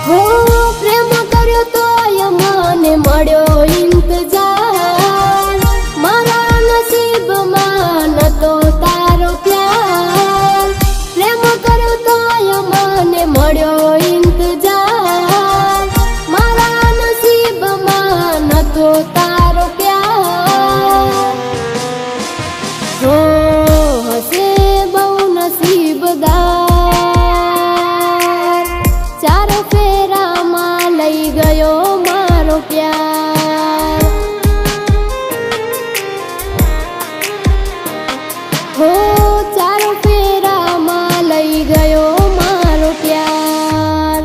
હો પ્રેમ કર્યો તો મને મળ્યો ઇંતજાર, મારા નસીબમાં નતો તારો પ્યાર. પ્રેમ કર્યો તો મને મળ્યો ઇંતજાર, મારા નસીબમાં નતો તારો પ્યાર. હો હશે બહુ નસીબદાર, ચાર ફેરામાં લઈ ગયો મારો પ્યાર. હો ચાર ફેરામાં લઈ ગયો મારો પ્યાર.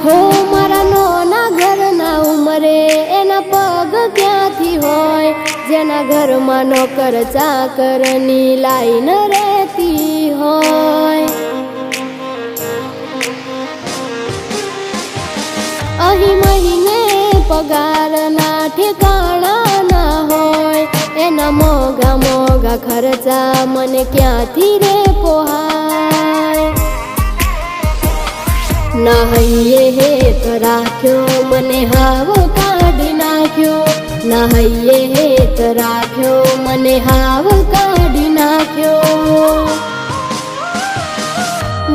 હો મારા નોના ઘરના ઉમરે એના પગ ક્યાંથી હોય, જેના ઘરમાં નોકર ચાકરની લાઈન રહેતી હોય. અહીં મહિને પગારના ઠેકાણા ના હોય, એના મોંઘા મોંઘા ખર્ચા મને ક્યાંથી રે પોહાય. ના હૈયે હેત રાખ્યો મને હાવ કાઢી નાખ્યો, ના હૈયે હેત રાખ્યો મને હાવ કાઢી નાખ્યો.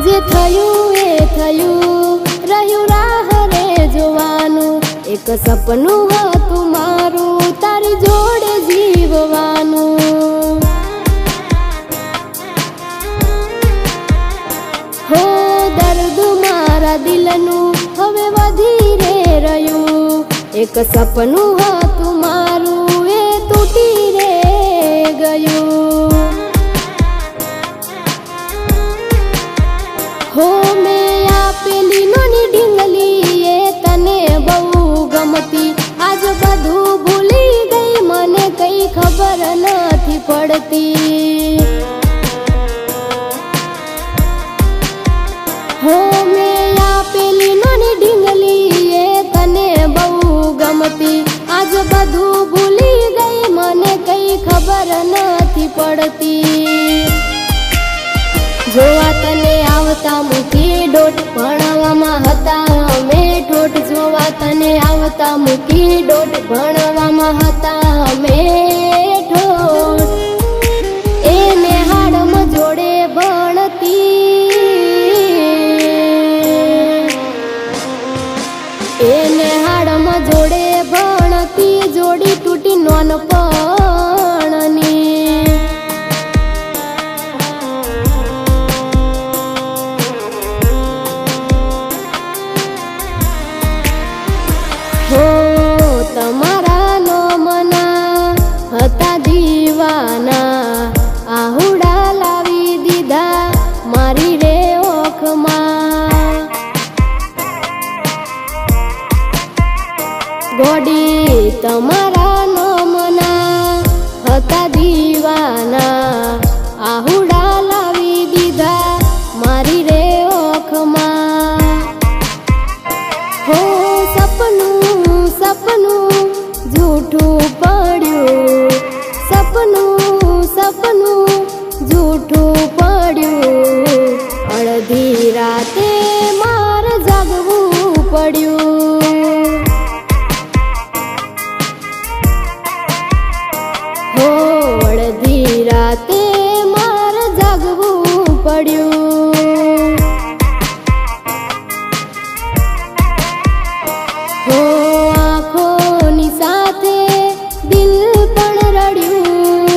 જે થયું એ થયું, રહ્યું રાહ રે જોવાનું, એક સપનું હતું મારું તારી જોડે જીવવાનું. હો દર્દ મારા દિલનું હવે વધી રે રહ્યું, એક સપનું હતું મારું એ તૂટી રે ગયું. હો મેં આપેલી નાની ઢીંગલી એ તને બહુ ગમતી, આજ બધું ભૂલી ગઈ મને કઈ ખબર નથી પડતી. હો મેં આપેલી નાની ઢીંગલી એ તને બહુ ગમતી, આજ બધું ભૂલી ગઈ મને કઈ ખબર નથી પડતી. જોવા તને આવતા મૂકી ડોટ, ભણવામાં હતા અમે ઠોઠ. જોવા તને આવતા મૂકી ડોટ, ભણવામાં હતા અમે ઠોઠ. એને હાડમાં જોડે ભણતી, એને હાડમાં જોડે ભણતી, જોડી તૂટી નોનપણની. હો તમારા નોમના હતા દીવાના, આહુડા લાવી દીધા મારી રે ઓખમાં. ગોડી તમારા નોમના હતા દીવાના, આહુડા લાવી દીધા મારી રે ઓખમાં. હો સપનું સપનું જૂઠું પડ્યું, સપનું સપનું જૂઠું પડ્યું, અડધી રાતે મારે જાગવું પડ્યું. હો અડધી રાતે મારે જાગવું પડ્યું. હો આંખોની સાથે દિલ પણ રડ્યું,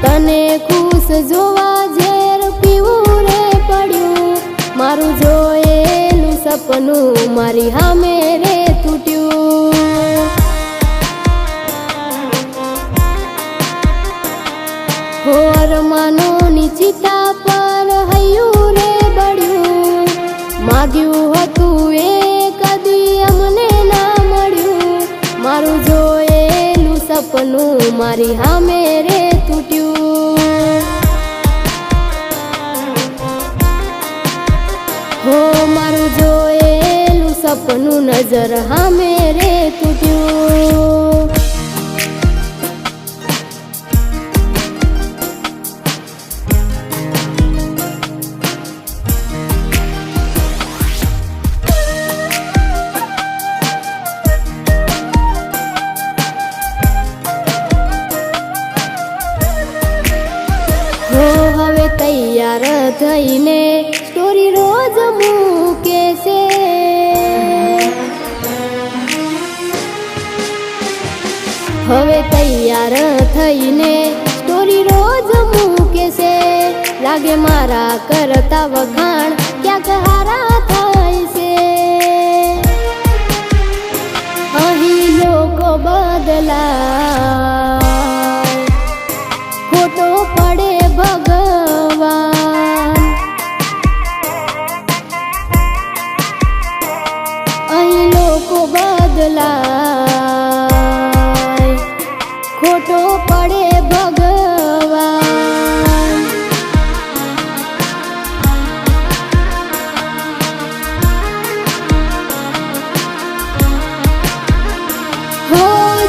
તને ખુશ જોવા ઝેર પીવું રે પડ્યું. મારું જોયેલું સપનું મારી સામે રે તૂટ્યું. હો અરમાનોની ચિતા પર હૈયું રે બળ્યું, માગ્યું હતું એ કદી અમને ના મળ્યું. મારું જોયેલું સપનું મારી સામે રે તૂટ્યું. હો મારું જોયેલું સપનું નજર હામે રે તૂટ્યું. હવે તૈયાર થઈને સ્ટોરી રોજ મૂકે છે. હવે તૈયાર થઈને સ્ટોરી રોજ મૂકે છે. લાગે મારા કરતા વખાણ ક્યાંક હારા થાય છે. અહીં લોકો બદલાય, ખોટો પડે ભગવાન. અહીં લોકો બદલાય, ખોટો પડે ભગવાન. હો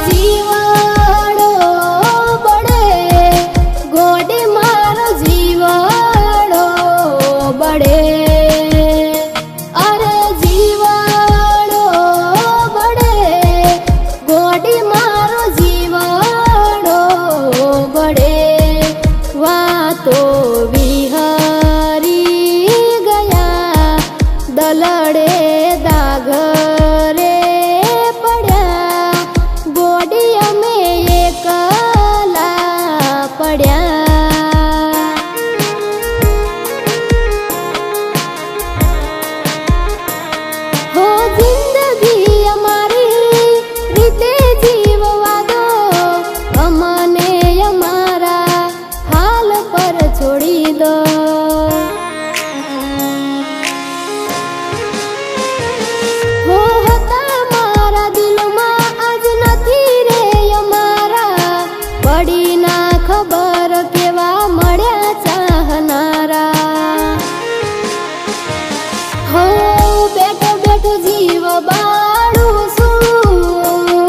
જીવાડો બળે ગોડી મારો જીવાડો બળે. અરે જીવાડો બળે ગોડી મારો જીવાડો બળે. વાતો વિહરી ગયા દલડે દાગરે પડ્યા. ગોડી અમે એકલા પડ્યા. હો જિંદગી અમારી રીતે જીવવા દો, અમને અમારા હાલ પર છોડી દો. હો હતા મારા દિલમાં આજ નથી રે અમારા. પડી ના ખબર કેવા મળ્યા ચાહનારા. હો બેઠો બેઠો જીવ બાળું છું,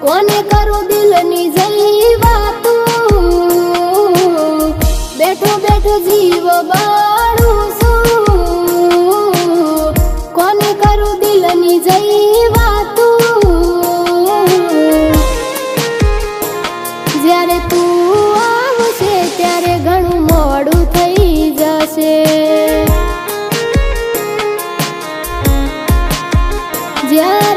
કોને કરું દિલની જઈ વાતું. બેઠો બેઠો જીવ બાળું છું, કોને કરું દિલની જઈ વાતું. જ્યારે તું આવશે ત્યારે ઘણું મોડું થઈ જશે. જ્યારે